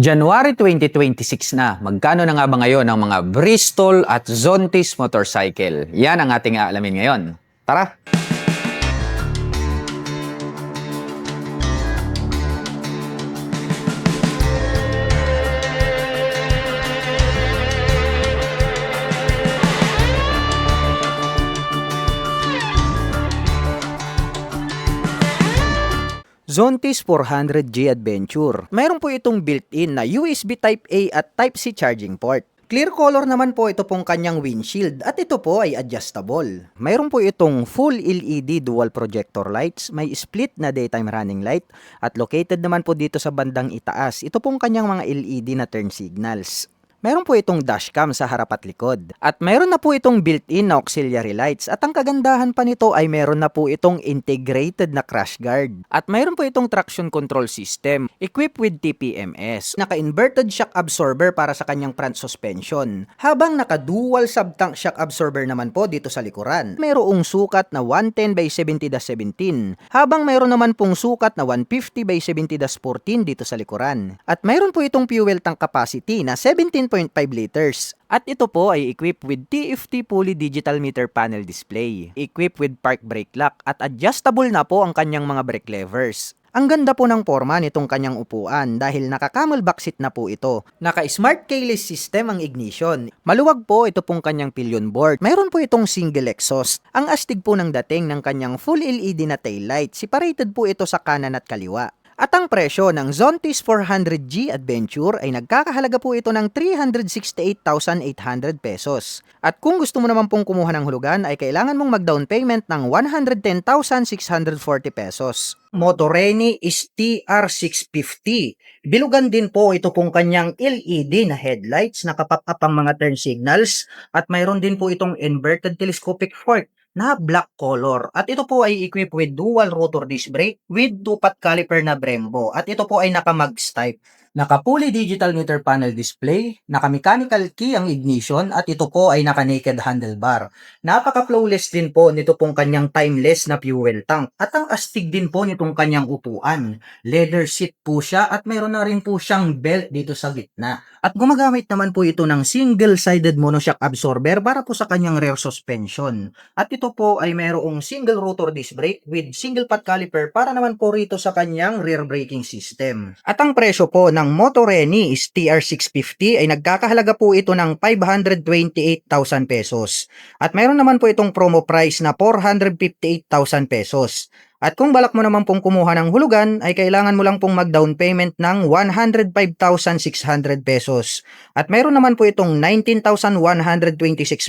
January 2026 na. Magkano na nga ba ngayon ang mga Bristol at Zontis motorcycle? Yan ang ating aalamin ngayon. Tara! Zontis 400G Adventure. Mayroon po itong built-in na USB Type-A at Type-C charging port. Clear color naman po ito pong kanyang windshield at ito po ay adjustable. Mayroon po itong full LED dual projector lights, may split na daytime running light at located naman po dito sa bandang itaas. Ito pong kanyang mga LED na turn signals. Meron po itong dashcam sa harap at likod. At meron na po itong built-in na auxiliary lights. At ang kagandahan pa nito ay meron na po itong integrated na crash guard. At meron po itong traction control system equipped with TPMS. Naka-inverted shock absorber para sa kanyang front suspension. Habang naka-dual sub-tank shock absorber naman po dito sa likuran. Mayroong sukat na 110 by 70-17. Habang mayroon naman pong sukat na 150 by 70-14 dito sa likuran. At mayroon po itong fuel tank capacity na 17.5 liters. At ito po ay equipped with TFT Fully Digital Meter Panel Display, equipped with park brake lock at adjustable na po ang kanyang mga brake levers. Ang ganda po ng forma nitong kanyang upuan dahil naka-camel back seat na po ito. Naka-smart keyless system ang ignition. Maluwag po ito pong kanyang pillion board. Mayroon po itong single exhaust. Ang astig po ng dating ng kanyang full LED na taillight. Separated po ito sa kanan at kaliwa. At ang presyo ng Zontis 400G Adventure ay nagkakahalaga po ito ng 368,800 pesos. At kung gusto mo naman pong kumuha ng hulugan ay kailangan mong mag-down payment ng 110,640 pesos. Motoreni is TR650. Bilugan din po ito pong kanyang LED na headlights, nakapop up ang mga turn signals at mayroon din po itong inverted telescopic fork na black color. At ito po ay equipped with dual rotor disc brake with 2-pot caliper na Brembo. At ito po ay naka-mags type. Naka-fully digital meter panel display, naka-mechanical key ang ignition at ito po ay naka-naked handlebar. Napaka-flawless din po nito pong kanyang timeless na fuel tank. At ang astig din po nitong kanyang upuan. Leather seat po siya at mayroon na rin po siyang belt dito sa gitna. At gumagamit naman po ito ng single-sided monoshock absorber para po sa kanyang rear suspension. At ito po ay mayroong single rotor disc brake with single pot caliper para naman po rito sa kanyang rear braking system. At ang presyo po ng Motoreni is TR650 ay nagkakahalaga po ito ng 528,000 pesos. At mayroon naman po itong promo price na 458,000 pesos. At kung balak mo naman pong kumuha ng hulugan, ay kailangan mo lang pong mag-down payment ng 105,600 pesos. At mayroon naman po itong 19,126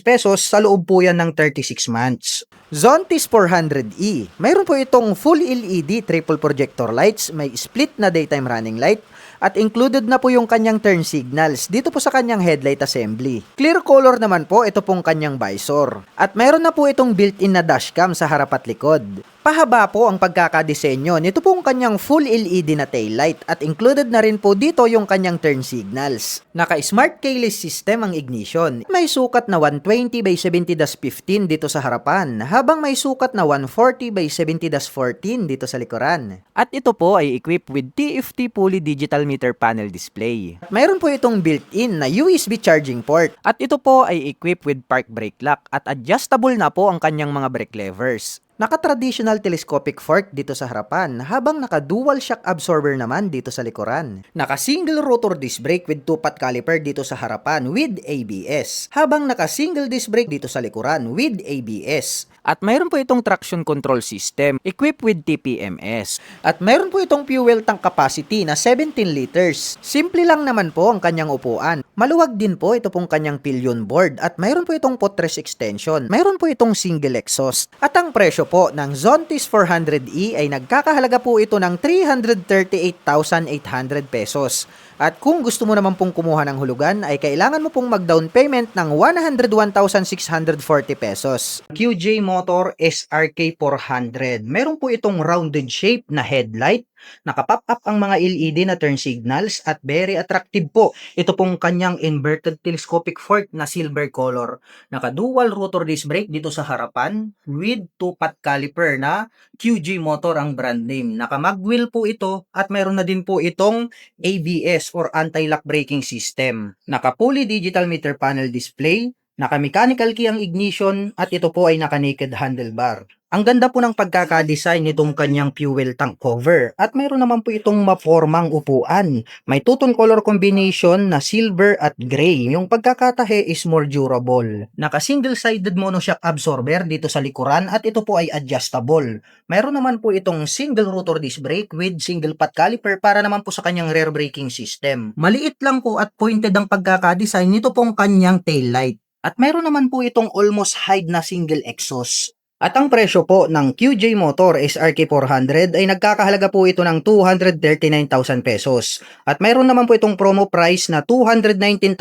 pesos sa loob po yan ng 36 months. Zontis 400E. Mayroon po itong full LED triple projector lights, may split na daytime running light, at included na po yung kanyang turn signals dito po sa kanyang headlight assembly. Clear color naman po ito pong kanyang visor. At mayroon na po itong built-in na dashcam sa harap at likod. Pahaba po ang pagkakadisenyo nito pong kanyang full LED na taillight at included na rin po dito yung kanyang turn signals. Naka-smart keyless system ang ignition. May sukat na 120 by 70-15 dito sa harapan, habang may sukat na 140 by 70-14 dito sa likuran. At ito po ay equipped with TFT Fully Digital Meter Panel Display. Mayroon po itong built-in na USB charging port. At ito po ay equipped with park brake lock at adjustable na po ang kanyang mga brake levers. Naka-traditional telescopic fork dito sa harapan, habang naka-dual shock absorber naman dito sa likuran. Naka-single rotor disc brake with 2-pot caliper dito sa harapan with ABS, habang naka-single disc brake dito sa likuran with ABS. At mayroon po itong traction control system equipped with TPMS. At mayroon po itong fuel tank capacity na 17 liters. Simple lang naman po ang kanyang upuan. Maluwag din po ito pong kanyang pillion board at mayroon po itong footrest extension. Mayroon po itong single exhaust. At ang presyo po ng Zontis 400E ay nagkakahalaga po ito ng 338,800 pesos. At kung gusto mo naman pong kumuha ng hulugan ay kailangan mo pong mag-down payment ng 101,640 pesos. QJ Motor SRK 400. Meron po itong rounded shape na headlight. Nakapop up ang mga LED na turn signals at very attractive po. Ito pong kanyang inverted telescopic fork na silver color. Naka-dual rotor disc brake dito sa harapan with 2-pot caliper na QG Motor ang brand name. Naka-mag wheel po ito at mayroon na din po itong ABS ABS or anti-lock braking system. Naka-fully digital meter panel display, naka-mechanical key ang ignition at ito po ay naka-naked handlebar. Ang ganda po ng pagkakadesign nitong kanyang fuel tank cover at mayroon naman po itong mapormang upuan. May two-tone color combination na silver at gray. Yung pagkakatahe is more durable. Naka-single-sided monoshock absorber dito sa likuran at ito po ay adjustable. Mayroon naman po itong single rotor disc brake with single pot caliper para naman po sa kanyang rear braking system. Maliit lang po at pointed ang pagkakadesign nito pong kanyang taillight. At mayroon naman po itong almost hide na single exhaust. At ang presyo po ng QJ Motor SRK400 ay nagkakahalaga po ito ng 239,000 pesos. At mayroon naman po itong promo price na 219,900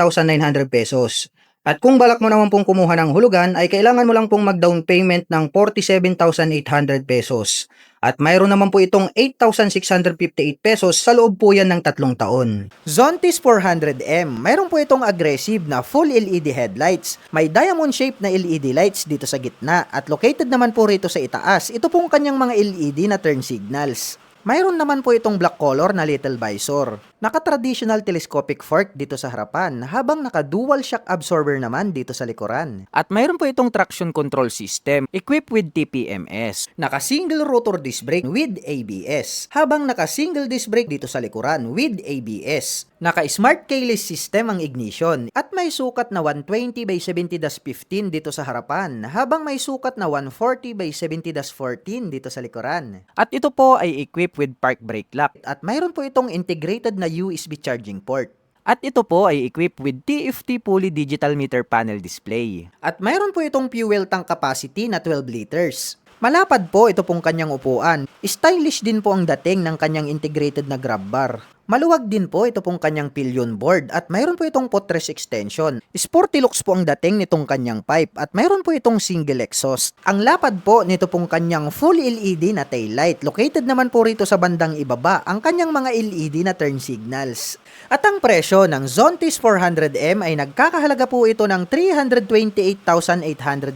pesos. At kung balak mo naman pong kumuha ng hulugan ay kailangan mo lang pong mag-down payment ng 47,800 pesos. At mayroon naman po itong 8,658 pesos sa loob po yan ng 3 taon. Zontis 400M, mayroon po itong aggressive na full LED headlights. May diamond shape na LED lights dito sa gitna at located naman po rito sa itaas. Ito pong kanyang mga LED na turn signals. Mayroon naman po itong black color na little visor. Naka-traditional telescopic fork dito sa harapan habang naka-dual shock absorber naman dito sa likuran. At mayroon po itong traction control system equipped with TPMS. Naka-single rotor disc brake with ABS habang naka-single disc brake dito sa likuran with ABS. Naka-smart keyless system ang ignition at may sukat na 120 by 70-15 dito sa harapan habang may sukat na 140 by 70-14 dito sa likuran. At ito po ay equipped with park brake lock at mayroon po itong integrated na USB charging port. At ito po ay equipped with TFT fully digital meter panel display. At mayroon po itong fuel tank capacity na 12 liters. Malapad po ito pong kanyang upuan. Stylish din po ang dating ng kanyang integrated na grab bar. Maluwag din po ito pong kanyang pillion board at mayroon po itong footrest extension. Sporty looks po ang dating nitong kanyang pipe at mayroon po itong single exhaust. Ang lapad po nito pong kanyang full LED na taillight. Located naman po rito sa bandang ibaba ang kanyang mga LED na turn signals. At ang presyo ng Zontis 400M ay nagkakahalaga po ito ng 328,800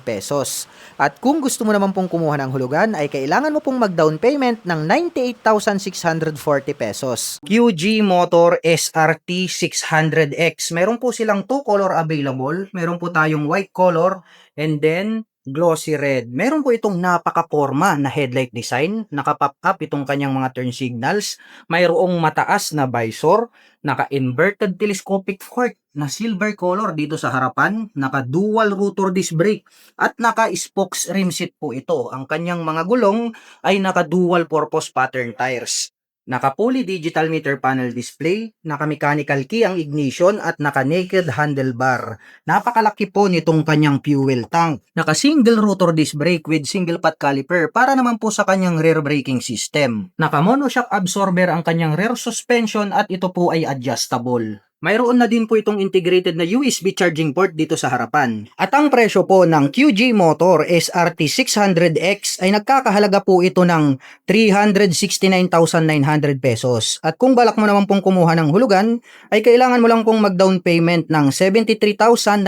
pesos. At kung gusto mo naman pong kumuha ng hulugan ay kailangan mo pong mag-down payment ng 98,640 pesos. QG Motor SRT 600X. Meron po silang 2 color available. Meron po tayong white color and then glossy red. Meron po itong napaka-porma na headlight design. Naka-pop up itong kanyang mga turn signals. Mayroong mataas na visor. Naka-inverted telescopic fork na silver color dito sa harapan. Naka-dual rotor disc brake. At naka-spokes rim seat po ito. Ang kanyang mga gulong ay naka-dual purpose pattern tires. Naka-fully digital meter panel display, naka-mechanical key ang ignition at naka-naked handlebar. Napakalaki po nitong kanyang fuel tank. Naka-single rotor disc brake with single pot caliper para naman po sa kanyang rear braking system. Naka-monoshock absorber ang kanyang rear suspension at ito po ay adjustable. Mayroon na din po itong integrated na USB charging port dito sa harapan. At ang presyo po ng QG Motor SRT 600X ay nagkakahalaga po ito ng 369,900 pesos. At kung balak mo naman pong kumuha ng hulugan, ay kailangan mo lang pong mag-down payment ng 73,980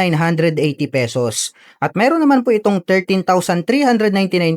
pesos. At mayroon naman po itong 13,399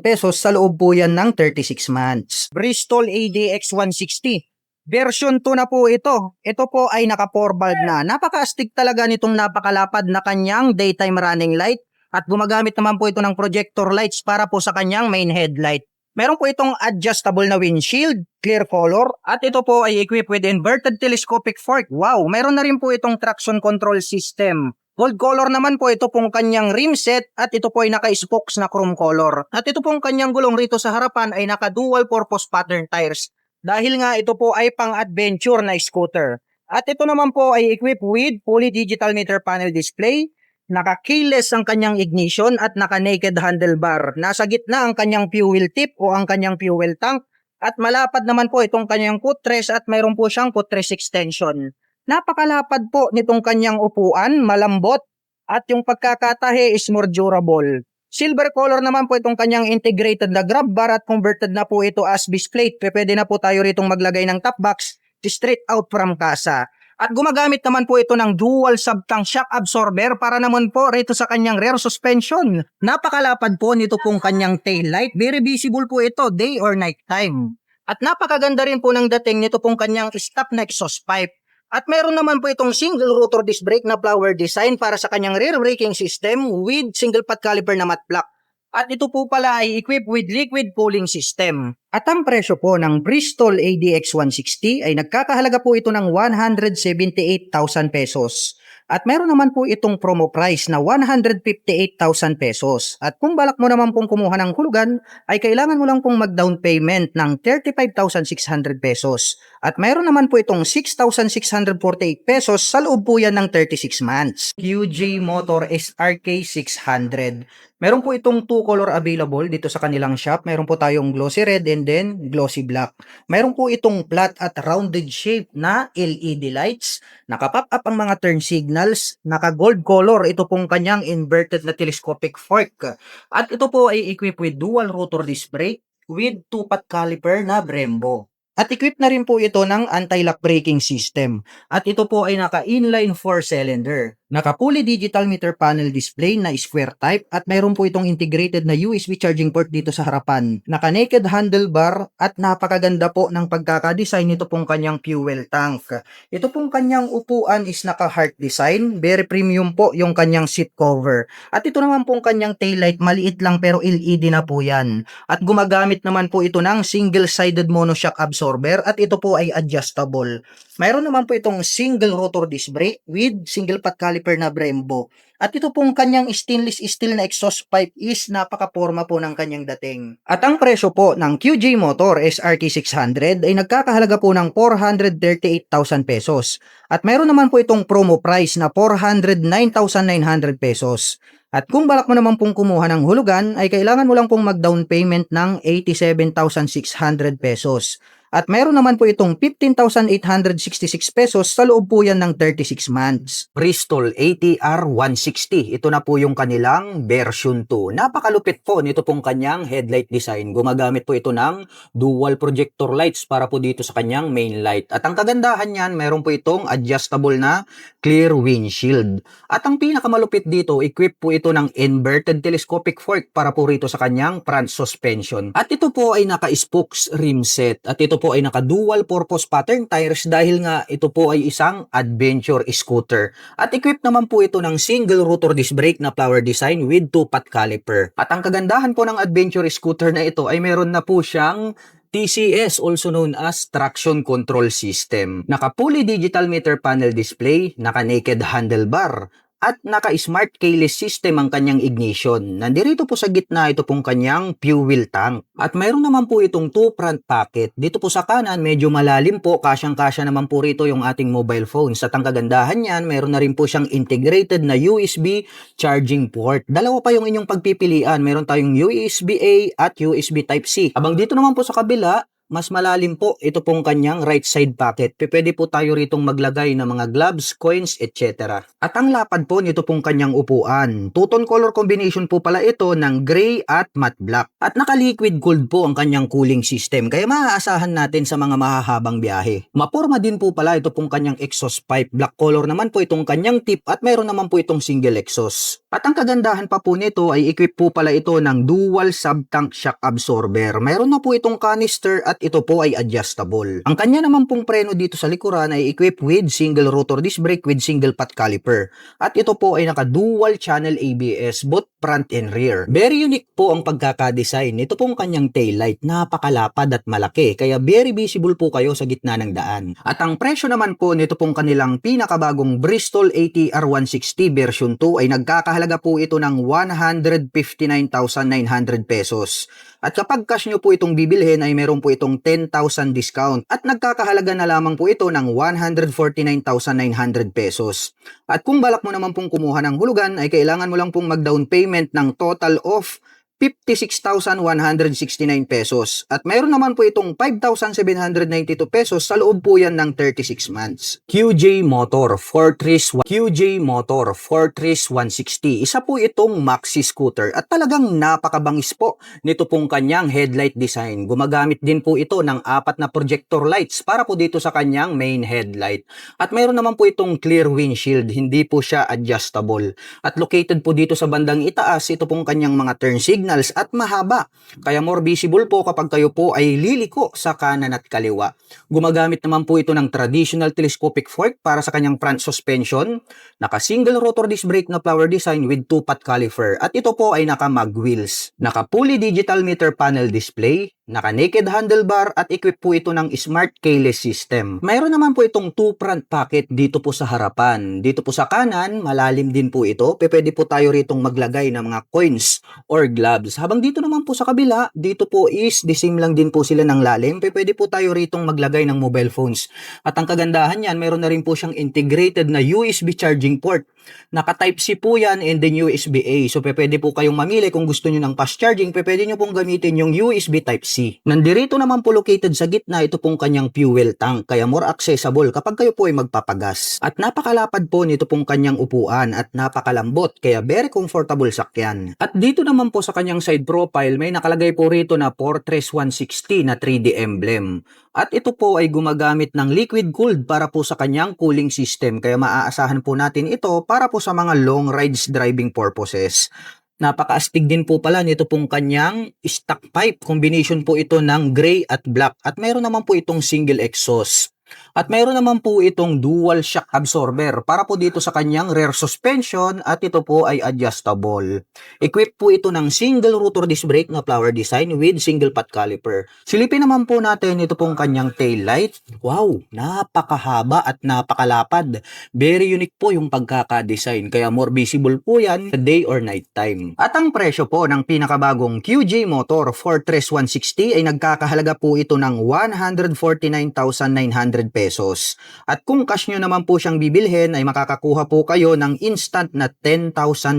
pesos sa loob po yan ng 36 months. Bristol ADX 160. Version 2 na po ito. Ito po ay naka 4 bulb na. Napaka-astig talaga nitong napakalapad na kanyang daytime running light at gumagamit naman po ito ng projector lights para po sa kanyang main headlight. Meron po itong adjustable na windshield, clear color, at ito po ay equipped with inverted telescopic fork. Wow! Meron na rin po itong traction control system. Gold color naman po ito pong kanyang rim set at ito po ay naka-spokes na chrome color. At ito pong kanyang gulong rito sa harapan ay naka-dual purpose pattern tires. Dahil nga ito po ay pang-adventure na scooter. At ito naman po ay equipped with fully digital meter panel display, naka-keyless ang kanyang ignition at naka-naked handlebar. Nasa gitna ang kanyang fuel tip o ang kanyang fuel tank at malapad naman po itong kanyang footrest at mayroon po siyang footrest extension. Napakalapad po nitong kanyang upuan, malambot at yung pagkakatahe is more durable. Silver color naman po itong kanyang integrated na grab bar at converted na po ito as base plate. Pwede na po tayo ritong maglagay ng top box straight out from casa. At gumagamit naman po ito ng dual sub-tank shock absorber para naman po rito sa kanyang rear suspension. Napakalapad po nito pong kanyang tail light. Very visible po ito day or night time. At napakaganda rin po ng dating nito pong kanyang stop na exhaust pipe. At meron naman po itong single rotor disc brake na flower design para sa kanyang rear braking system with single pot caliper na matte black. At ito po pala ay equipped with liquid cooling system. At ang presyo po ng Bristol ADX 160 ay nagkakahalaga po ito ng 178,000 pesos. At meron naman po itong promo price na 158,000 pesos. At kung balak mo naman pong kumuha ng hulugan, ay kailangan mo lang pong mag-down payment ng 35,600 pesos. At meron naman po itong 6,648 pesos sa loob po yan ng 36 months. QJ Motor SRK 600. Meron po itong two color available dito sa kanilang shop. Meron po tayong glossy red and then glossy black. Meron po itong flat at rounded shape na LED lights. Naka-pop up ang mga turn signals. Naka-gold color. Ito pong kanyang inverted na telescopic fork. At ito po ay equipped with dual rotor disc brake with 2-pot caliper na Brembo. At equipped na rin po ito ng anti-lock braking system. At ito po ay naka-inline 4-cylinder. Naka-fully digital meter panel display na square type at mayroon po itong integrated na USB charging port dito sa harapan. Naka-naked handlebar at napakaganda po ng pagkakadesign nito pong kanyang fuel tank. Ito pong kanyang upuan is naka-heart design. Very premium po yung kanyang seat cover. At ito naman pong kanyang taillight, maliit lang pero LED na po yan. At gumagamit naman po ito ng single-sided monoshock absorber at ito po ay adjustable. Mayroon naman po itong single rotor disc brake with single pot caliper na Brembo. At ito pong kanyang stainless steel na exhaust pipe is napaka-porma po ng kanyang dating. At ang presyo po ng QJ Motor SRT 600 ay nagkakahalaga po ng 438,000 pesos. At mayroon naman po itong promo price na 409,900 pesos. At kung balak mo naman pong kumuha ng hulugan, ay kailangan mo lang pong mag-down payment ng 87,600 pesos. At meron naman po itong 15,866 pesos sa loob po yan ng 36 months. Bristol ATR 160. Ito na po yung kanilang version 2. Napakalupit po nito pong kanyang headlight design. Gumagamit po ito ng dual projector lights para po dito sa kanyang main light. At ang kagandahan niyan, meron po itong adjustable na clear windshield. At ang pinakamalupit dito, equipped po ito ng inverted telescopic fork para po rito sa kanyang front suspension. At ito po ay naka-spokes rim set. At ito po ay naka-dual purpose pattern tires dahil nga ito po ay isang adventure scooter. At equipped naman po ito ng single rotor disc brake na flower design with 2-pot caliper. At ang kagandahan po ng adventure scooter na ito ay meron na po siyang TCS, also known as Traction Control System. Naka-fully digital meter panel display, naka-naked handlebar, at naka-smart keyless system ang kanyang ignition. Nandirito po sa gitna ito pong kanyang fuel tank. At mayroon naman po itong 2 front pocket. Dito po sa kanan, medyo malalim po. Kasyang-kasya naman po rito yung ating mobile phones. At ang kagandahan niyan, mayroon na rin po siyang integrated na USB charging port. Dalawa pa yung inyong pagpipilian. Mayroon tayong USB-A at USB Type-C. Abang dito naman po sa kabila, mas malalim po ito pong kanyang right side pocket. Pwede po tayo ritong maglagay ng mga gloves, coins, etc. At ang lapad po nito pong kanyang upuan. Two-tone color combination po pala ito ng gray at matte black. At naka-liquid cooled po ang kanyang cooling system. Kaya maaasahan natin sa mga mahahabang biyahe. Maporma din po pala ito pong kanyang exhaust pipe. Black color naman po itong kanyang tip at mayroon naman po itong single exhaust. At ang kagandahan pa po nito ay equip po pala ito ng dual sub-tank shock absorber. Mayroon na po itong canister at ito po ay adjustable. Ang kanya naman pong preno dito sa likuran ay equipped with single rotor disc brake with single pot caliper. At ito po ay naka-dual channel ABS both front and rear. Very unique po ang pagkakadesign. Ito pong kanyang taillight, napakalapad at malaki, kaya very visible po kayo sa gitna ng daan. At ang presyo naman po nito pong kanilang pinakabagong Bristol ATR 160 version 2 ay nagkakahalaga po ito ng 159,900 pesos. At kapag cash nyo po itong bibilhin ay meron po itong 10,000 discount at nagkakahalaga na lamang po ito ng 149,900 pesos. At kung balak mo naman pong kumuha ng hulugan ay kailangan mo lang pong mag-down payment ng total of 56,169 pesos. At mayroon naman po itong 5,792 pesos sa loob po yan ng 36 months. QJ Motor Fortress 160. Isa po itong maxi scooter at talagang napakabangis po nito pong kanyang headlight design. Gumagamit din po ito ng 4 na projector lights para po dito sa kanyang main headlight. At mayroon naman po itong clear windshield, hindi po siya adjustable. At located po dito sa bandang itaas, ito pong kanyang mga turn signal signals at mahaba. Kaya more visible po kapag kayo po ay liliko sa kanan at kaliwa. Gumagamit naman po ito ng traditional telescopic fork para sa kanyang front suspension. Naka-single rotor disc brake na flower design with 2-pot caliper. At ito po ay naka-mag wheels. Naka-fully digital meter panel display. Naka-naked handlebar at equip po ito ng smart keyless system. Mayroon naman po itong 2 front pocket dito po sa harapan. Dito po sa kanan, malalim din po ito. Pwede po tayo ritong maglagay ng mga coins or gloves. Habang dito naman po sa kabila, dito po is the same lang din po sila ng lalim. Pwede po tayo ritong maglagay ng mobile phones. At ang kagandahan yan, mayroon na rin po siyang integrated na USB charging port. Naka-Type-C po yan and then USB-A. So pwede po kayong mamili kung gusto nyo ng fast charging, pwede nyo pong gamitin yung USB Type-C. Nandirito naman po located sa gitna ito pong kanyang fuel tank, kaya more accessible kapag kayo po ay magpapagas. At napakalapad po nito pong kanyang upuan at napakalambot, kaya very comfortable sakyan. At dito naman po sa kanyang side profile, may nakalagay po rito na Fortress 160 na 3D emblem. At ito po ay gumagamit ng liquid cooled para po sa kanyang cooling system, kaya maaasahan po natin ito para po sa mga long rides driving purposes. Napaka-astig din po pala nito pong kanyang stock pipe. Combination po ito ng gray at black. At mayroon naman po itong single exhaust. At mayroon naman po itong dual shock absorber para po dito sa kanyang rear suspension at ito po ay adjustable. Equipped po ito ng single rotor disc brake na flower design with single pot caliper. Silipin naman po natin ito pong kanyang tail light. Wow, napakahaba at napakalapad. Very unique po yung pagkaka-design, kaya more visible po yan sa day or night time. At ang presyo po ng pinakabagong QJ motor Fortress 160 ay nagkakahalaga po ito ng 149,900 pesos. At kung cash nyo naman po siyang bibilhin ay makakakuha po kayo ng instant na 10,000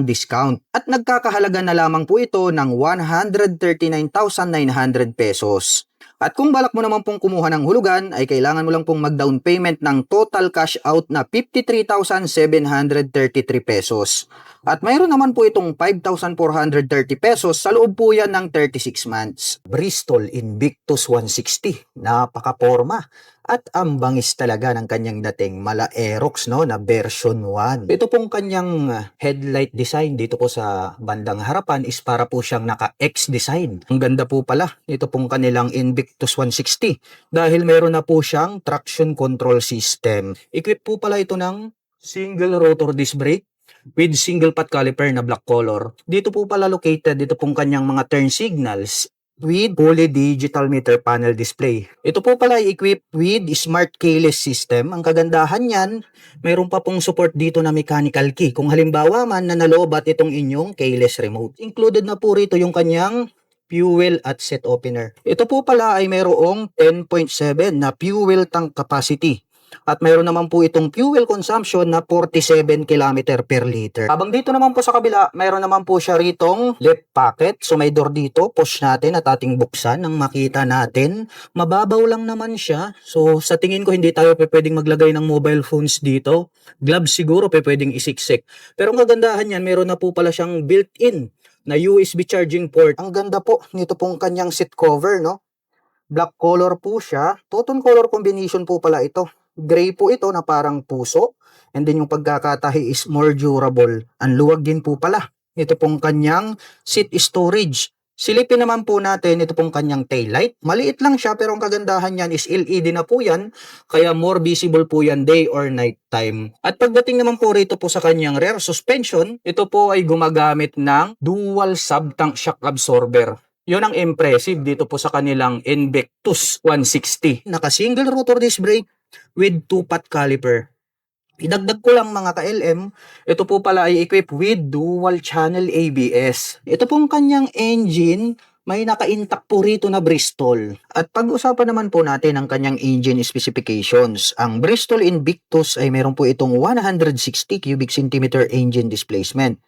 discount. At nagkakahalaga na lamang po ito ng 139,900 pesos. At kung balak mo naman pong kumuha ng hulugan ay kailangan mo lang pong mag-down payment ng total cash out na 53,733 pesos. At mayroon naman po itong 5,430 pesos sa loob po yan ng 36 months. Bristol Invictus 160, napaka-porma. At ang bangis talaga ng kanyang dating mala Aerox no, na version 1. Ito pong kanyang headlight design dito po sa bandang harapan is para po siyang naka-X design. Ang ganda po pala ito pong kanilang Invictus 160 dahil meron na po siyang traction control system. Equipped po pala ito ng single rotor disc brake with single pot caliper na black color. Dito po pala located dito pong kanyang mga turn signals with fully digital meter panel display. Ito po pala ay equipped with smart keyless system. Ang kagandahan niyan, mayroon pa pong support dito na mechanical key. Kung halimbawa man na nalobat itong inyong keyless remote. Included na po rito yung kanyang fuel at set opener. Ito po pala ay mayroong 10.7 na fuel tank capacity. At mayroon naman po itong fuel consumption na 47 km per liter. Habang dito naman po sa kabila, mayroon naman po siya ritong left pocket. So may door dito, push natin at ating buksan nang makita natin. Mababaw lang naman siya. So sa tingin ko hindi tayo pwedeng maglagay ng mobile phones dito. Gloves siguro pwedeng isiksik. Pero ang kagandahan yan, mayroon na po pala siyang built-in na USB charging port. Ang ganda po nito pong kanyang seat cover, no? Black color po siya. Two-tone color combination po pala ito. Gray po ito na parang puso. And then yung pagkakatahi is more durable. Ang luwag din po pala. Ito pong kanyang seat storage. Silipin naman po natin ito pong kanyang taillight. Maliit lang siya pero ang kagandahan niyan is LED na po yan. Kaya more visible po yan day or night time. At pagdating naman po rito po sa kanyang rear suspension, ito po ay gumagamit ng dual sub-tank shock absorber. Yun ang impressive dito po sa kanilang Invictus 160. Naka-single rotor disc brake with 2-pot caliper. Idagdag ko lang mga ka-LM, ito po pala ay equipped with dual channel ABS. Ito pong kanyang engine, may naka-intact po rito na Bristol. At pag-usapan naman po natin ang kanyang engine specifications. Ang Bristol Invictus ay meron po itong 160 cubic centimeter engine displacement.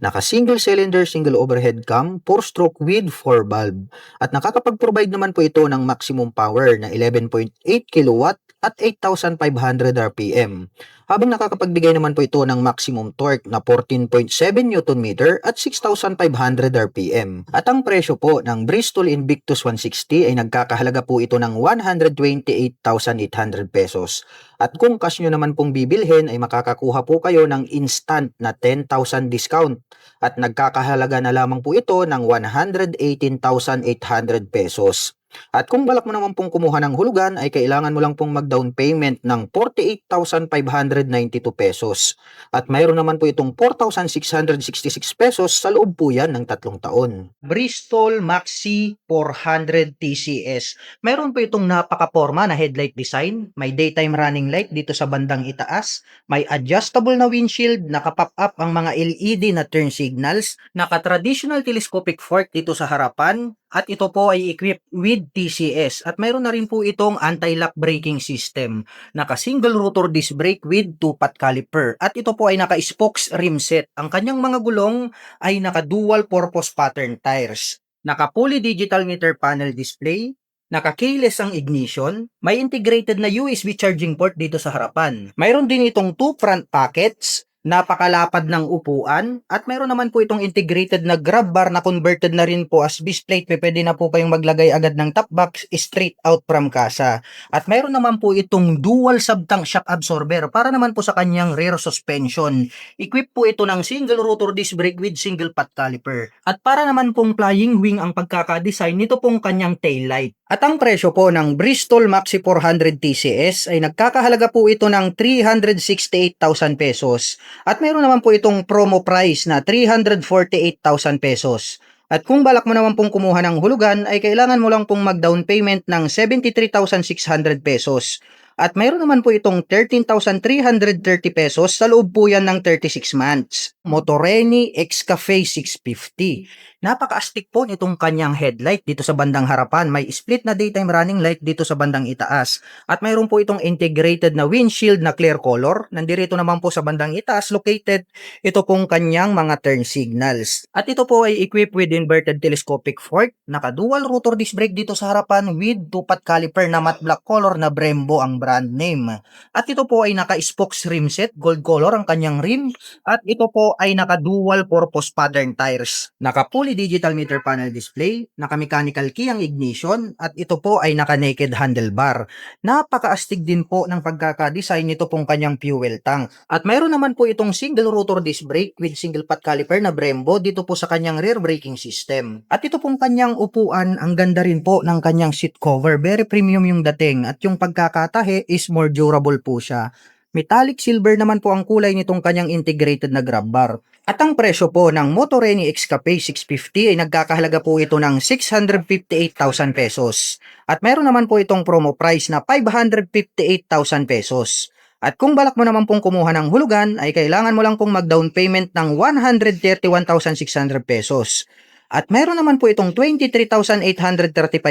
Naka-single cylinder, single overhead cam, 4-stroke with 4 valve. At nakakapag-provide naman po ito ng maximum power na 11.8 kilowatt at 8,500 RPM. Habang nakakapagbigay naman po ito ng maximum torque na 14.7 Nm at 6,500 RPM. At ang presyo po ng Bristol Invictus 160 ay nagkakahalaga po ito ng 128,800 pesos. At kung cash nyo naman pong bibilhin ay makakakuha po kayo ng instant na 10,000 discount. At nagkakahalaga na lamang po ito ng 118,800 pesos. At kung balak mo naman pong kumuha ng hulugan ay kailangan mo lang pong mag-down payment ng 48,592 pesos. At mayroon naman po itong 4,666 pesos sa loob po yan ng 3 taon. Bristol Maxi 400 TCS. Mayroon po itong napaka-porma na headlight design, may daytime running light dito sa bandang itaas, may adjustable na windshield, naka-pop up ang mga LED na turn signals, naka-traditional telescopic fork dito sa harapan, at ito po ay equipped with TCS at mayroon na rin po itong anti-lock braking system. Naka-single rotor disc brake with 2-pot caliper at ito po ay naka-spokes rim set. Ang kanyang mga gulong ay naka-dual purpose pattern tires. Naka-fully digital meter panel display, naka-keyless ang ignition, may integrated na USB charging port dito sa harapan. Mayroon din itong 2 front pockets, napakalapad ng upuan, at mayroon naman po itong integrated na grab bar na converted na rin po as base plate. Pwede na po kayong maglagay agad ng top box straight out from kasa. At mayroon naman po itong dual sub-tank shock absorber para naman po sa kanyang rear suspension. Equipped po ito ng single rotor disc brake with single pot caliper. At para naman pong flying wing ang pagkakadesign nito pong kanyang taillight. At ang presyo po ng Bristol Maxi 400 TCS ay nagkakahalaga po ito ng 368,000 pesos. At mayroon naman po itong promo price na 348,000 pesos. At kung balak mo naman pong kumuha ng hulugan ay kailangan mo lang pong mag-down payment ng 73,600 pesos. At mayroon naman po itong 13,330 pesos sa loob po yan ng 36 months. Motoreni X-Cafe 650. Napaka-astig po nitong kanyang headlight dito sa bandang harapan. May split na daytime running light dito sa bandang itaas. At mayroon po itong integrated na windshield na clear color. Nandito naman po sa bandang itaas located ito pong kanyang mga turn signals. At ito po ay equipped with inverted telescopic fork. Naka-dual rotor disc brake dito sa harapan with 2-pot caliper na matte black color na Brembo ang brand name. At ito po ay naka-spokes rim set, gold color ang kanyang rim. At ito po ay naka-dual purpose pattern tires. Naka-fully digital meter panel display, naka-mechanical key ang ignition, at ito po ay naka-naked handlebar. Napaka-astig din po ng pagkakadesign nito pong kanyang fuel tank. At mayroon naman po itong single rotor disc brake with single pot caliper na Brembo dito po sa kanyang rear braking system. At ito pong kanyang upuan, ang ganda rin po ng kanyang seat cover. Very premium yung dating at yung pagkakatahe is more durable po siya. Metallic silver naman po ang kulay nitong kanyang integrated na grab bar. At ang presyo po ng Motoreni X-Cafe 650 ay nagkakahalaga po ito ng 658,000 pesos. At meron naman po itong promo price na 558,000 pesos. At kung balak mo naman pong kumuha ng hulugan ay kailangan mo lang pong mag-down payment ng 131,600 pesos. At meron naman po itong 23,835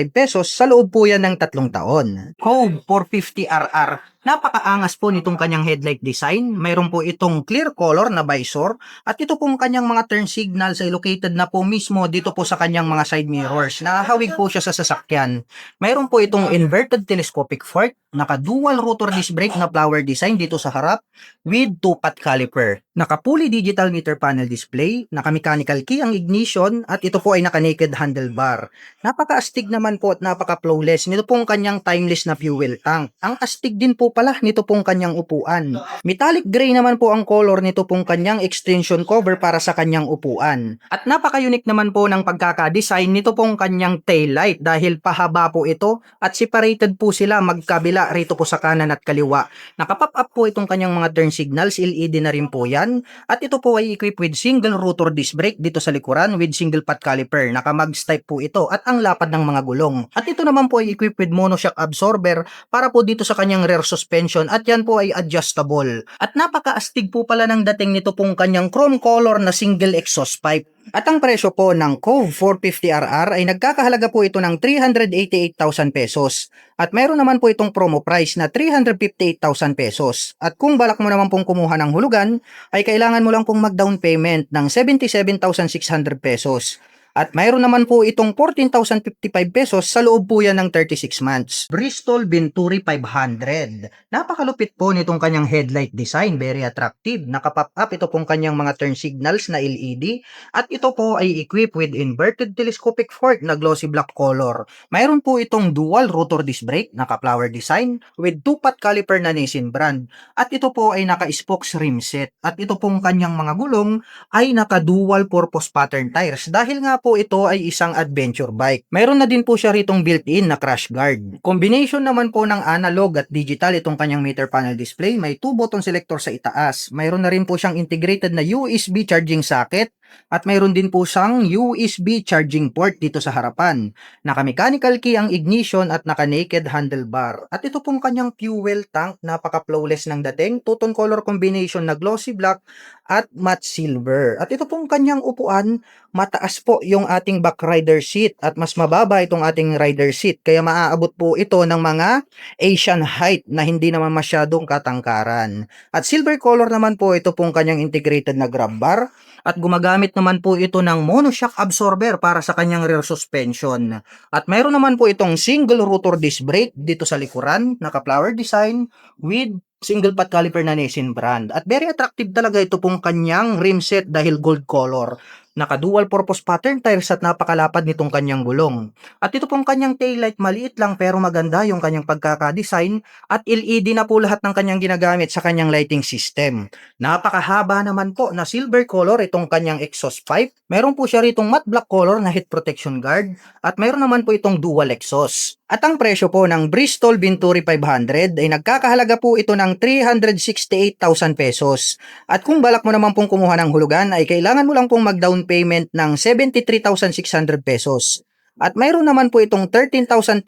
pesos sa loob po yan ng 3 taon. Cove 450RR. Napakaangas po nitong kanyang headlight design. Mayroon po itong clear color na visor. At ito pong kanyang mga turn signals ay located na po mismo dito po sa kanyang mga side mirrors. Nakahawig po siya sa sasakyan. Mayroon po itong inverted telescopic fork. Naka-dual rotor disc brake na flower design dito sa harap with 2-pot caliper. Naka-fully digital meter panel display. Naka-mechanical key ang ignition. At ito po ay naka-naked handlebar. Napaka-astig naman po at napaka-flawless nito pong kanyang timeless na fuel tank. Ang astig din po pala nito pong kanyang upuan. Metallic gray naman po ang color nito pong kanyang extension cover para sa kanyang upuan. At napaka-unique naman po ng pagkaka-design nito pong kanyang taillight dahil pahaba po ito at separated po sila magkabila rito po sa kanan at kaliwa. Nakapop up po itong kanyang mga turn signals, LED na rin po yan. At ito po ay equipped with single rotor disc brake dito sa likuran with single pot caliper. Naka-mags type po ito at ang lapad ng mga gulong. At ito naman po ay equipped with monoshock absorber para po dito sa kanyang rear suspension at yan po ay adjustable. At napaka-astig po pala ng dating nito pong kanyang chrome color na single exhaust pipe. At ang presyo po ng Cove 450RR ay nagkakahalaga po ito ng 388,000 pesos. At mayroon naman po itong promo price na 358,000 pesos. At kung balak mo naman pong kumuha ng hulugan, ay kailangan mo lang pong mag-down payment ng 77,600 pesos. At mayroon naman po itong 14,055 pesos sa loob po yan ng 36 months. Bristol Venturi 500. Napakalupit po nitong kanyang headlight design. Very attractive. Nakapop up ito pong kanyang mga turn signals na LED. At ito po ay equipped with inverted telescopic fork na glossy black color. Mayroon po itong dual rotor disc brake, naka-flower design, with 2-pot caliper na Nissin brand. At ito po ay naka-spokes rim set. At ito pong kanyang mga gulong ay naka-dual purpose pattern tires dahil nga po ito ay isang adventure bike. Mayroon na din po siya ritong built-in na crash guard. Combination naman po ng analog at digital itong kanyang meter panel display. May 2-button selector sa itaas. Mayroon na rin po siyang integrated na USB charging socket at mayroon din po siyang USB charging port dito sa harapan. Naka-mechanical key ang ignition at naka-naked handlebar. At ito pong kanyang fuel tank, napaka-flawless ng dating. Two-tone color combination na glossy black at matte silver. At ito pong kanyang upuan, mataas po yung ating back rider seat at mas mababa itong ating rider seat. Kaya maaabot po ito ng mga Asian height na hindi naman masyadong katangkaran. At silver color naman po ito pong kanyang integrated na grab bar. At gumagamit naman po ito ng monoshock absorber para sa kanyang rear suspension. At mayroon naman po itong single rotor disc brake dito sa likuran, naka-flower design with single pot caliper na Nissin brand. At very attractive talaga ito pong kanyang rim set dahil gold color. Naka-dual purpose pattern tires at napakalapad nitong kanyang gulong. At ito pong kanyang taillight, maliit lang pero maganda yung kanyang pagkakadesign at LED na po lahat ng kanyang ginagamit sa kanyang lighting system. Napakahaba naman po na silver color itong kanyang exhaust pipe. Meron po siya ritong matte black color na heat protection guard at meron naman po itong dual exhaust. At ang presyo po ng Bristol Venturi 500 ay nagkakahalaga po ito ng 368,000 pesos. At kung balak mo naman pong kumuha ng hulugan ay kailangan mo lang pong mag-down payment ng 73,600 pesos. At mayroon naman po itong 13,330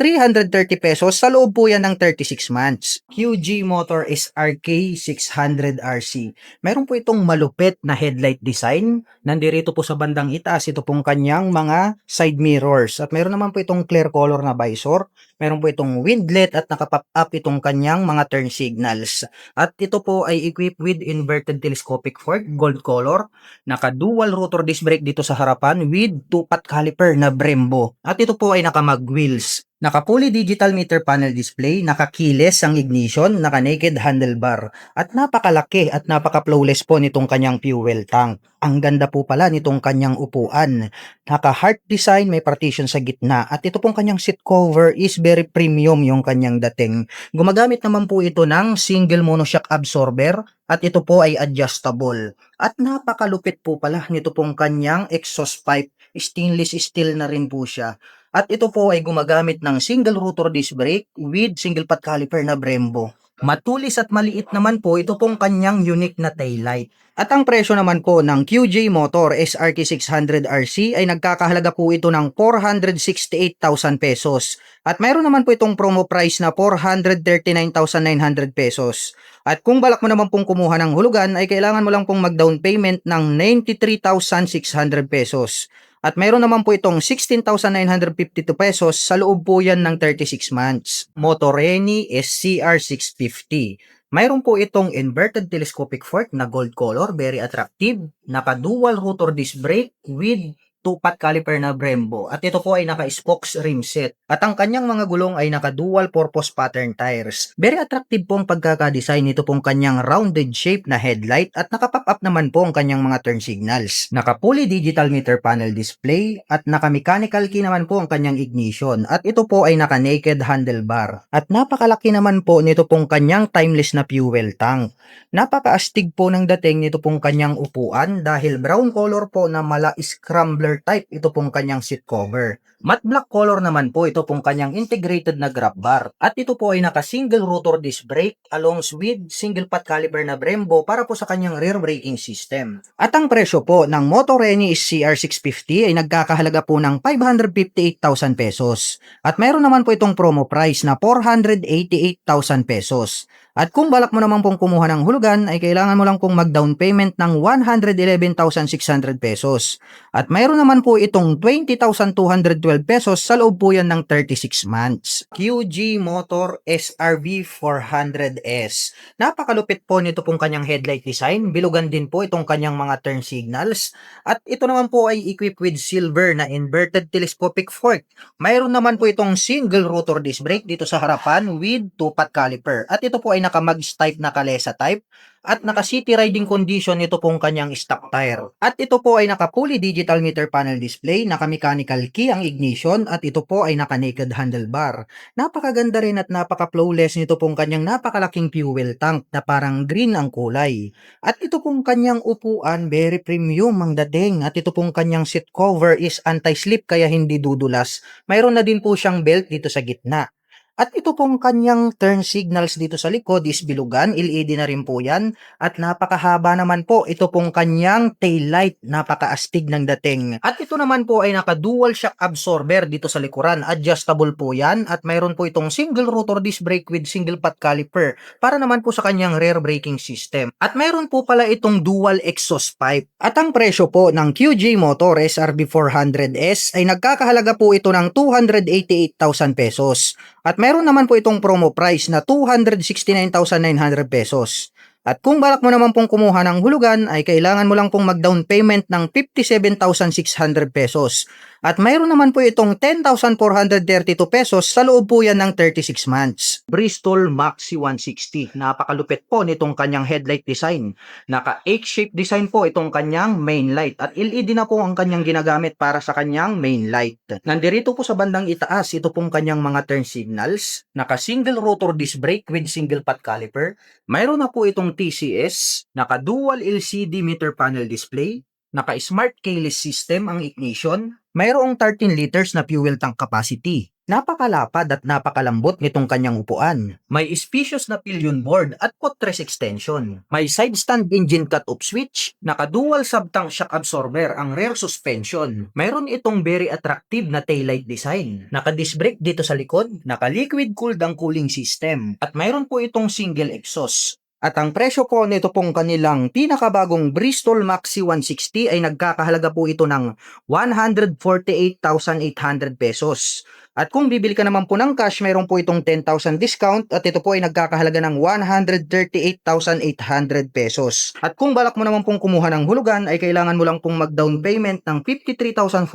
pesos sa loob po yan ng 36 months. QG Motor SRK 600RC. Mayroon po itong malupit na headlight design. Nandirito po sa bandang itaas ito pong kanyang mga side mirrors. At mayroon naman po itong clear color na visor. Mayroon po itong windlet at nakapop up itong kanyang mga turn signals. At ito po ay equipped with inverted telescopic fork, gold color. Naka-dual rotor disc brake dito sa harapan with 2-pot caliper na Brembo. At ito po ay naka-mag wheels. Naka-fully digital meter panel display, naka-keyless ang ignition, naka-naked handlebar. At napakalaki at napaka-flawless po nitong kanyang fuel tank. Ang ganda po pala nitong kanyang upuan. Naka-heart design, may partition sa gitna. At ito pong kanyang seat cover is very premium yung kanyang dating. Gumagamit naman po ito ng single monoshock absorber. At ito po ay adjustable. At napakalupit po pala nito pong kanyang exhaust pipe. Stainless steel na rin po siya. At ito po ay gumagamit ng single rotor disc brake with single pot caliper na Brembo. Matulis at maliit naman po ito pong kanyang unique na taillight. At ang presyo naman po ng QJ Motor SRT 600RC ay nagkakahalaga po ito ng 468,000 pesos. At mayroon naman po itong promo price na 439,900 pesos. At kung balak mo naman pong kumuha ng hulugan ay kailangan mo lang pong mag-down payment ng 93,600 pesos. At mayroon naman po itong 16,952 pesos sa loob po yan ng 36 months. Motoreni SCR 650. Mayroon po itong inverted telescopic fork na gold color, very attractive. Naka-dual rotor disc brake with 2-pot caliper na Brembo. At ito po ay naka-spokes rim set. At ang kanyang mga gulong ay naka-dual purpose pattern tires. Very attractive po ang pagkakadesign nito pong kanyang rounded shape na headlight at naka-pop up naman po ang kanyang mga turn signals. Naka-fully digital meter panel display at naka-mechanical key naman po ang kanyang ignition. At ito po ay naka-naked handlebar. At napakalaki naman po nito pong kanyang timeless na fuel tank. Napaka-astig po ng dating nito pong kanyang upuan dahil brown color po na mala scrambler type ito pong kanyang seat cover. Matte black color naman po ito pong kanyang integrated na grab bar. At ito po ay naka-single rotor disc brake along with single pot caliper na Brembo para po sa kanyang rear braking system. At ang presyo po ng Motoreni CR650 ay nagkakahalaga po ng 558,000 pesos. At mayroon naman po itong promo price na 488,000 pesos. At kung balak mo naman pong kumuha ng hulugan ay kailangan mo lang pong mag-down payment ng 111,600 pesos. At mayroon naman po itong 20,212 pesos, sa loob po yan ng 36 months. QG Motor SRV 400S. Napakalupit po nito pong kanyang headlight design. Bilugan din po itong kanyang mga turn signals. At ito naman po ay equipped with silver na inverted telescopic fork. Mayroon naman po itong single rotor disc brake dito sa harapan with 2-pot caliper. At ito po ay naka-mags type na kalesa type. At naka-city riding condition ito pong kanyang stock tire. At ito po ay naka-fully digital meter panel display, naka-mechanical key ang ignition, at ito po ay naka-naked handlebar. Napakaganda rin at napaka-flawless nito pong kanyang napakalaking fuel tank na parang green ang kulay. At ito pong kanyang upuan, very premium ang dating. At ito pong kanyang seat cover is anti-slip kaya hindi dudulas. Mayroon na din po siyang belt dito sa gitna. At ito pong kanyang turn signals dito sa likod is bilugan, LED na rin po yan. At napakahaba naman po ito pong kanyang tail light, napakaastig ng dating. At ito naman po ay naka-dual shock absorber dito sa likuran, adjustable po yan. At mayroon po itong single rotor disc brake with single pot caliper para naman po sa kanyang rear braking system. At mayroon po pala itong dual exhaust pipe. At ang presyo po ng QJ Motor SRB 400S ay nagkakahalaga po ito ng 288,000 pesos. At meron naman po itong promo price na 269,900 pesos. At kung balak mo naman pong kumuha ng hulugan ay kailangan mo lang pong mag-down payment ng 57,600 pesos. At mayroon naman po itong 10,432 pesos, sa loob po yan ng 36 months. Bristol Maxi 160. Napakalupit po nitong kanyang headlight design. Naka H-shape design po itong kanyang main light. At LED na po ang kanyang ginagamit para sa kanyang main light. Nandirito po sa bandang itaas, ito pong kanyang mga turn signals. Naka single rotor disc brake with single pot caliper. Mayroon na po itong TCS, naka-dual LCD meter panel display, naka-smart keyless system ang ignition, mayroong 13 liters na fuel tank capacity. Napakalapad at napakalambot nitong kanyang upuan. May spacious na pillion board at footrest extension. May side stand engine cut-off switch, naka-dual sub-tank shock absorber ang rear suspension. Mayroon itong very attractive na taillight design. Naka-disc brake dito sa likod, naka-liquid cooled ang cooling system, at mayroon po itong single exhaust. At ang presyo po nito pong kanilang pinakabagong Bristol Maxi 160 ay nagkakahalaga po ito ng 148,800 pesos. At kung bibili ka naman po ng cash, mayroon po itong 10,000 discount at ito po ay nagkakahalaga ng 138,800 pesos. At kung balak mo naman pong kumuha ng hulugan ay kailangan mo lang pong mag-down payment ng 53,465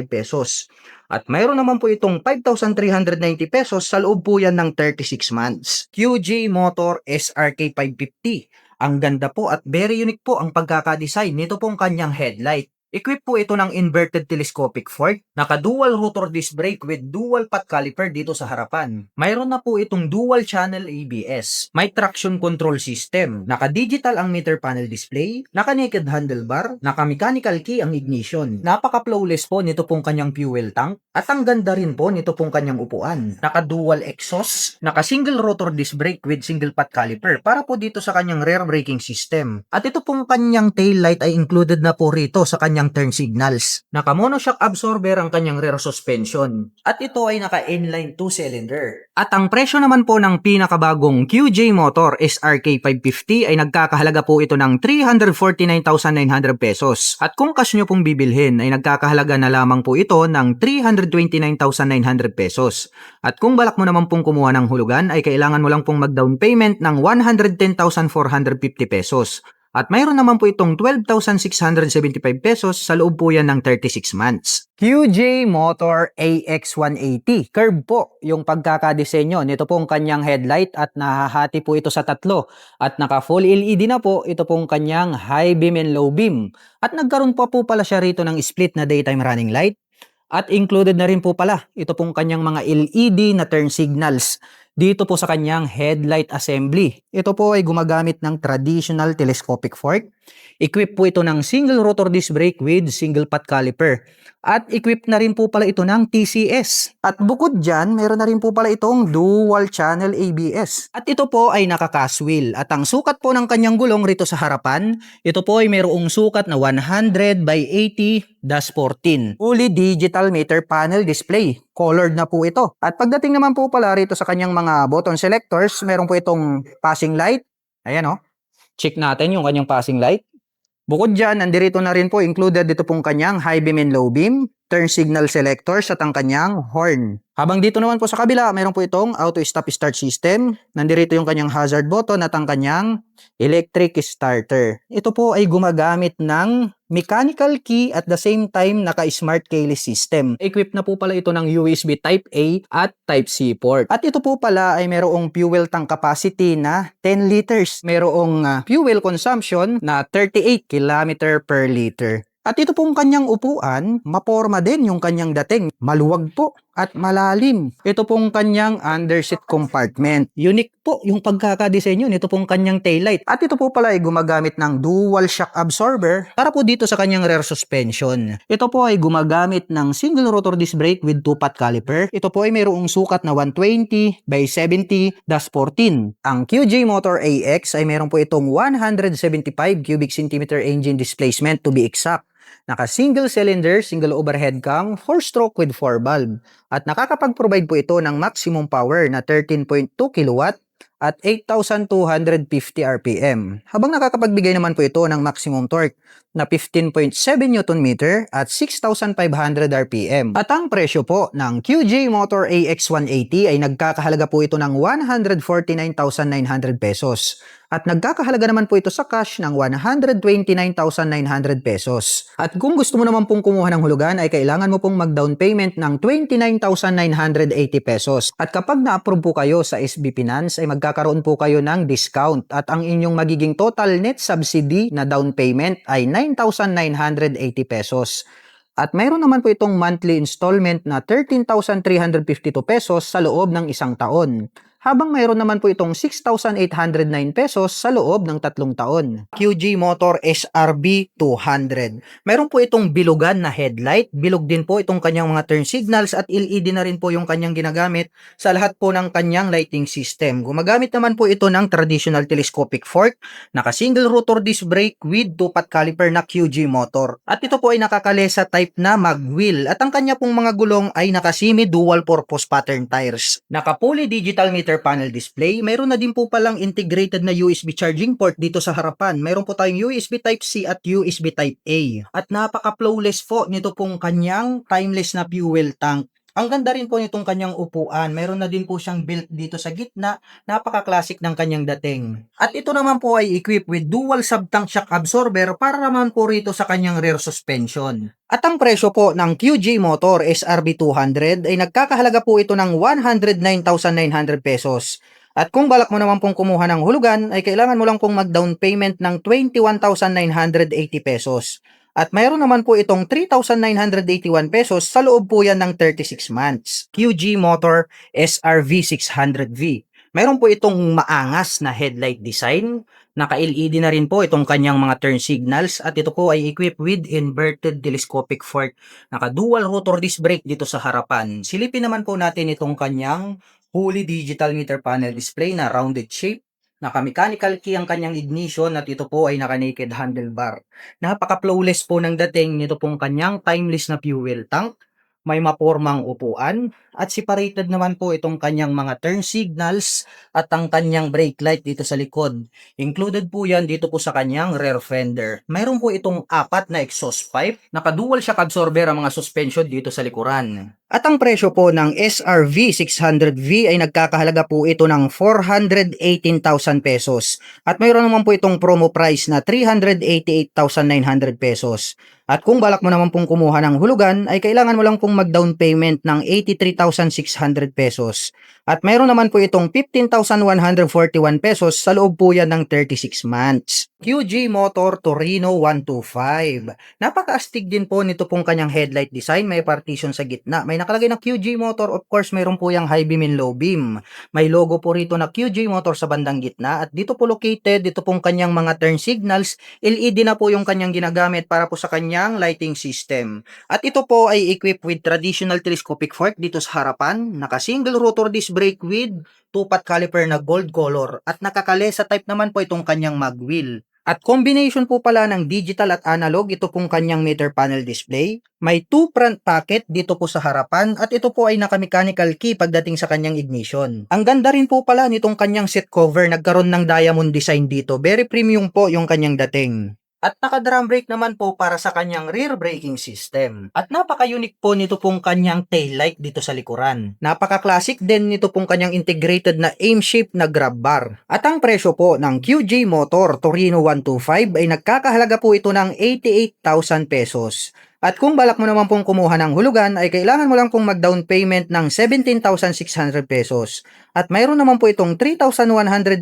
pesos. At mayroon naman po itong 5,390 pesos, sa loob po yan ng 36 months. QJ Motor SRK 550. Ang ganda po at very unique po ang pagkakadesign nito pong kanyang headlight. Equipped po ito ng inverted telescopic fork, naka-dual rotor disc brake with dual pot caliper dito sa harapan. Mayroon na po itong dual channel ABS, may traction control system, naka-digital ang meter panel display, naka-naked handlebar, naka-mechanical key ang ignition. Napaka-flawless po nito pong kanyang fuel tank, at ang ganda rin po nito pong kanyang upuan. Naka-dual exhaust, naka-single rotor disc brake with single pot caliper para po dito sa kanyang rear braking system. At ito pong kanyang tail light ay included na po rito sa kanyang turn signals. Naka-monoshock absorber ang kanyang rear suspension. At ito ay naka-inline 2-cylinder. At ang presyo naman po ng pinakabagong QJ Motor SRK 550 ay nagkakahalaga po ito ng 349,900 pesos. At kung cash nyo pong bibilhin ay nagkakahalaga na lamang po ito ng 329,900 pesos. At kung balak mo naman pong kumuha ng hulugan ay kailangan mo lang pong mag-down payment ng 110,450 pesos. At mayroon naman po itong 12,675 pesos, sa loob po yan ng 36 months. QJ Motor AX180. Curve po yung pagkakadesenyo nito pong kanyang headlight at nahahati po ito sa tatlo. At naka full LED na po ito pong kanyang high beam and low beam. At nagkaroon po pala siya rito ng split na daytime running light. At included na rin po pala ito pong kanyang mga LED na turn signals dito po sa kanyang headlight assembly. Ito po ay gumagamit ng traditional telescopic fork. Equipped po ito ng single rotor disc brake with single pot caliper. At equipped na rin po pala ito ng TCS. At bukod dyan, meron na rin po pala itong dual channel ABS. At ito po ay naka-cast wheel. At ang sukat po ng kanyang gulong rito sa harapan, ito po ay mayroong sukat na 100 by 80-14. Fully digital meter panel display. Colored na po ito. At pagdating naman po pala rito sa kanyang mga button selectors, meron po itong passing light. Ayan o. Check natin yung kanyang passing light. Bukod dyan, nandirito na rin po included dito pong kanyang high beam and low beam, turn signal selectors at ang kanyang horn. Habang dito naman po sa kabila, mayroon po itong auto stop start system. Nandirito yung kanyang hazard button at ang kanyang electric starter. Ito po ay gumagamit ng mechanical key at the same time naka-smart keyless system. Equipped na po pala ito ng USB Type A at Type C port. At ito po pala ay mayroong fuel tank capacity na 10 liters. Mayroong fuel consumption na 38 km per liter. At ito pong kanyang upuan, maporma din yung kanyang dating. Maluwag po at malalim. Ito pong kanyang underseat compartment. Unique po yung pagkakadesenyo nito pong kanyang taillight. At ito po pala ay gumagamit ng dual shock absorber para po dito sa kanyang rear suspension. Ito po ay gumagamit ng single rotor disc brake with 2-pot caliper. Ito po ay mayroong sukat na 120 by 70-14. Ang QJ Motor AX ay mayroon po itong 175 cubic centimeter engine displacement to be exact. Naka single cylinder, single overhead cam, 4-stroke with 4 valve. At nakakapag-provide po ito ng maximum power na 13.2 kilowatt at 8,250 RPM. Habang nakakapagbigay naman po ito ng maximum torque na 15.7 Nm at 6,500 RPM. At ang presyo po ng QJ Motor AX180 ay nagkakahalaga po ito ng 149,900 pesos. At nagkakahalaga naman po ito sa cash ng 129,900 pesos. At kung gusto mo naman pong kumuha ng hulugan ay kailangan mo pong mag-down payment ng 29,980 pesos. At kapag na-approve po kayo sa SB Finance ay magkakaroon po kayo ng discount at ang inyong magiging total net subsidy na down payment ay 9,980 pesos. At mayroon naman po itong monthly installment na 13,352 pesos sa loob ng isang taon. Habang mayroon naman po itong 6,809 pesos sa loob ng 3 taon. QJ Motor SRB 200. Mayroon po itong bilugan na headlight. Bilog din po itong kanyang mga turn signals at LED na rin po yung kanyang ginagamit sa lahat po ng kanyang lighting system. Gumagamit naman po ito ng traditional telescopic fork, naka-single rotor disc brake with 2-pot caliper na QJ Motor. At ito po ay nakakalesa type na mag-wheel at ang kanya pong mga gulong ay naka-semi dual purpose pattern tires. Naka-fully digital meter panel display. Mayroon na din po palang integrated na USB charging port dito sa harapan. Mayroon po tayong USB Type-C at USB Type-A. At napaka-flawless po nito pong kanyang timeless na fuel tank. Ang ganda rin po nitong kanyang upuan. Mayroon na din po siyang built dito sa gitna. Napaka-classic ng kanyang dating. At ito naman po ay equipped with dual sub-tank shock absorber para naman po rito sa kanyang rear suspension. At ang presyo po ng QJ Motor SRB 200 ay nagkakahalaga po ito ng 109,900 pesos. At kung balak mo naman pong kumuha ng hulugan, ay kailangan mo lang pong mag-down payment ng 21,980 pesos. At mayroon naman po itong 3,981 pesos sa loob po yan ng 36 months. QJ Motor SRV 600V. Mayroon po itong maangas na headlight design. Naka-LED na rin po itong kanyang mga turn signals at ito po ay equipped with inverted telescopic fork. Naka-dual rotor disc brake dito sa harapan. Silipin naman po natin itong kanyang fully digital meter panel display na rounded shape. Naka-mechanical key ang kanyang ignition at ito po ay naka-naked handlebar. Napaka-flawless po ng dating nito pong kanyang timeless na fuel tank. May mapormang upuan at separated naman po itong kanyang mga turn signals at ang kanyang brake light dito sa likod. Included po yan dito po sa kanyang rear fender. Mayroon po itong 4 na exhaust pipe. Naka-dual shock absorber ang mga suspension dito sa likuran. At ang presyo po ng SRV 600V ay nagkakahalaga po ito ng 418,000 pesos. At mayroon naman po itong promo price na 388,900 pesos. At kung balak mo naman pong kumuha ng hulugan, ay kailangan mo lang pong mag-down payment ng 83,600 pesos. At mayroon naman po itong 15,141 pesos sa loob po yan ng 36 months. QJ Motor Torino 125. Napaka-astig din po nito pong kanyang headlight design. May partition sa gitna. May nakalagay na QJ Motor. Of course, mayroon po yung high beam and low beam. May logo po rito na QJ Motor sa bandang gitna. At dito po located, dito pong kanyang mga turn signals. LED na po yung kanyang ginagamit para po sa kanyang lighting system. At ito po ay equipped with traditional telescopic fork dito sa harapan. Naka-single rotor disc brake with 2-pot caliper na gold color. At nakakalesa type naman po itong kanyang mag-wheel. At combination po pala ng digital at analog, ito pong kanyang meter panel display. May 2 front pocket dito po sa harapan at ito po ay naka-mechanical key pagdating sa kanyang ignition. Ang ganda rin po pala nitong kanyang seat cover, nagkaroon ng diamond design dito. Very premium po yung kanyang dating. At naka-drum brake naman po para sa kanyang rear braking system. At napaka-unique po nito pong kanyang taillight dito sa likuran. Napaka-classic din nito pong kanyang integrated na aim shape na grab bar. At ang presyo po ng QJ Motor Torino 125 ay nagkakahalaga po ito ng 88,000 pesos. At kung balak mo naman pong kumuha ng hulugan ay kailangan mo lang pong mag-down payment ng 17,600 pesos. At mayroon naman po itong 3,188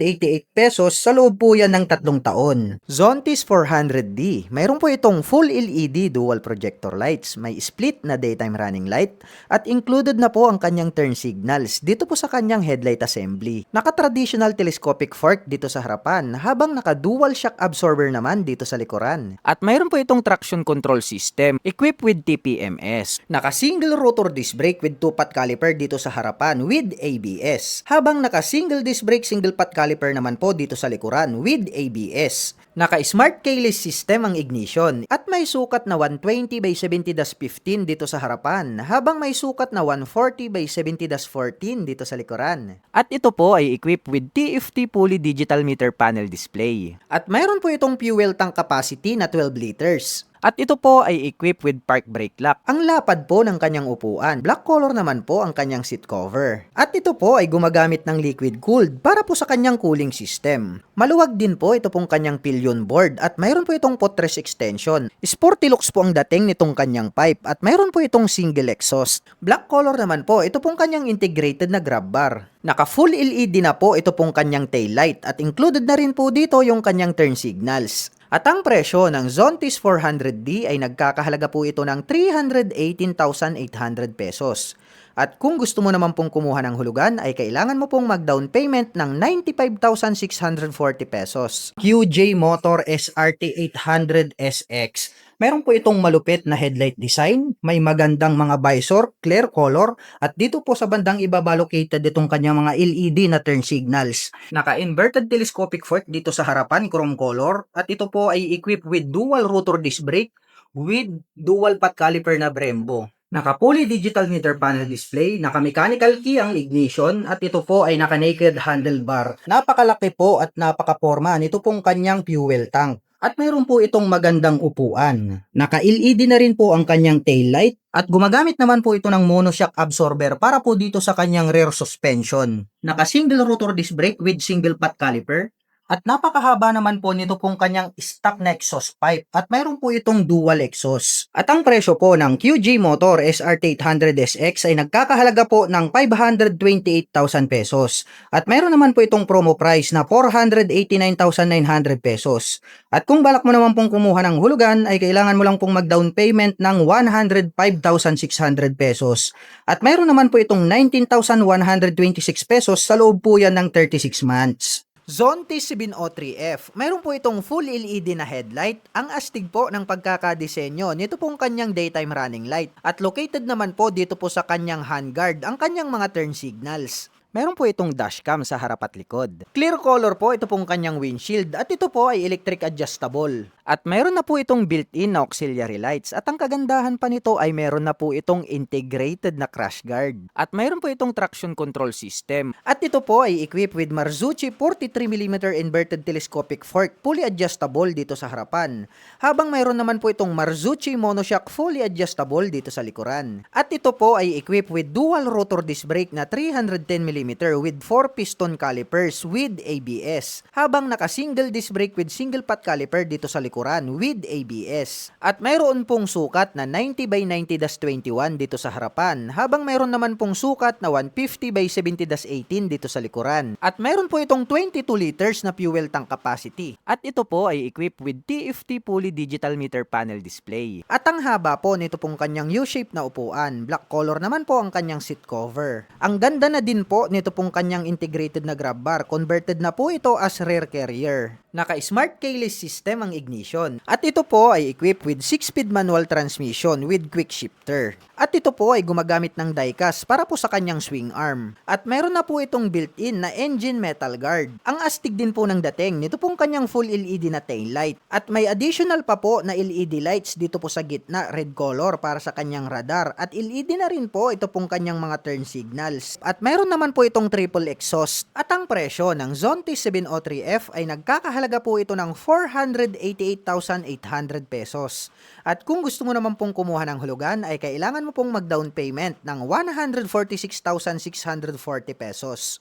pesos sa loob po yan ng 3 taon. Zontis 400D. Mayroon po itong full LED dual projector lights. May split na daytime running light. At included na po ang kanyang turn signals dito po sa kanyang headlight assembly. Naka-traditional telescopic fork dito sa harapan habang naka-dual shock absorber naman dito sa likuran. At mayroon po itong traction control system equipped with TPMS. Naka-single rotor disc brake with 2-pot caliper dito sa harapan with ABS. Habang naka-single disc brake single pot caliper naman po dito sa likuran with ABS. Naka-smart keyless system ang ignition at may sukat na 120 by 70-15 dito sa harapan habang may sukat na 140 by 70-14 dito sa likuran. At ito po ay equipped with TFT fully digital meter panel display. At mayroon po itong fuel tank capacity na 12 liters. At ito po ay equipped with park brake lock. Ang lapad po ng kanyang upuan. Black color naman po ang kanyang seat cover. At ito po ay gumagamit ng liquid cooled para po sa kanyang cooling system. Maluwag din po ito pong kanyang pillion board at mayroon po itong footrest extension. Sporty looks po ang dating nitong kanyang pipe at mayroon po itong single exhaust. Black color naman po ito pong kanyang integrated na grab bar. Naka full LED na po ito pong kanyang taillight at included na rin po dito yung kanyang turn signals. At ang presyo ng Zontis 400D ay nagkakahalaga po ito ng 318,800 pesos. At kung gusto mo naman pong kumuha ng hulugan ay kailangan mo pong mag-down payment ng 95,640 pesos. QJ Motor SRT 800 SX. Meron po itong malupit na headlight design, may magandang mga visor, clear color, at dito po sa bandang ibaba located itong kanyang mga LED na turn signals. Naka-inverted telescopic fork dito sa harapan, chrome color, at ito po ay equipped with dual rotor disc brake with dual pot caliper na Brembo. Naka-fully digital meter panel display, naka-mechanical key ang ignition, at ito po ay naka-naked handlebar. Napakalaki po at napaka-forma nito pong kanyang fuel tank. At mayroon po itong magandang upuan. Naka-LED na rin po ang kanyang taillight at gumagamit naman po ito ng monoshock absorber para po dito sa kanyang rear suspension. Naka-single rotor disc brake with single pot caliper. At napakahaba naman po nito pong kanyang stock na exhaust pipe at mayroon po itong dual exhaust. At ang presyo po ng QJ Motor SRT 800SX ay nagkakahalaga po ng 528,000 pesos. At mayroon naman po itong promo price na 489,900 pesos. At kung balak mo naman pong kumuha ng hulugan ay kailangan mo lang pong mag-down payment ng 105,600 pesos. At mayroon naman po itong 19,126 pesos sa loob po yan ng 36 months. Zontis 703F. Mayroon po itong full LED na headlight. Ang astig po ng pagkakadesenyo nito pong kanyang daytime running light. At located naman po dito po sa kanyang handguard ang kanyang mga turn signals. Meron po itong dashcam sa harap at likod. Clear color po ito pong kanyang windshield at ito po ay electric adjustable. At meron na po itong built-in na auxiliary lights at ang kagandahan pa nito ay meron na po itong integrated na crash guard. At meron po itong traction control system. At ito po ay equipped with Marzocchi 43mm inverted telescopic fork fully adjustable dito sa harapan. Habang meron naman po itong Marzocchi monoshock fully adjustable dito sa likuran. At ito po ay equipped with dual rotor disc brake na 310mm with 4 piston calipers with ABS. Habang naka-single disc brake with single pot caliper dito sa likuran with ABS. At mayroon pong sukat na 90 by 90-21 dito sa harapan, habang mayroon naman pong sukat na 150 by 70-18 dito sa likuran. At mayroon po itong 22 liters na fuel tank capacity. At ito po ay equipped with TFT fully digital meter panel display. At ang haba po nito pong kanyang U-shape na upuan. Black color naman po ang kanyang seat cover. Ang ganda na din po nito pong kanyang integrated na grab bar. Converted na po ito as rear carrier. Naka-smart keyless system ang ignition. At ito po ay equipped with 6-speed manual transmission with quick shifter. At ito po ay gumagamit ng diecast para po sa kanyang swing arm. At meron na po itong built-in na engine metal guard. Ang astig din po ng dating nito pong kanyang full LED na tail light. At may additional pa po na LED lights dito po sa gitna, red color para sa kanyang radar. At LED na rin po ito pong kanyang mga turn signals. At meron naman po po itong triple exhaust at ang presyo ng Zonte 703F ay nagkakahalaga po ito ng 488,800 pesos. At kung gusto mo naman pong kumuha ng hulugan ay kailangan mo pong mag-down payment ng 146,640 pesos.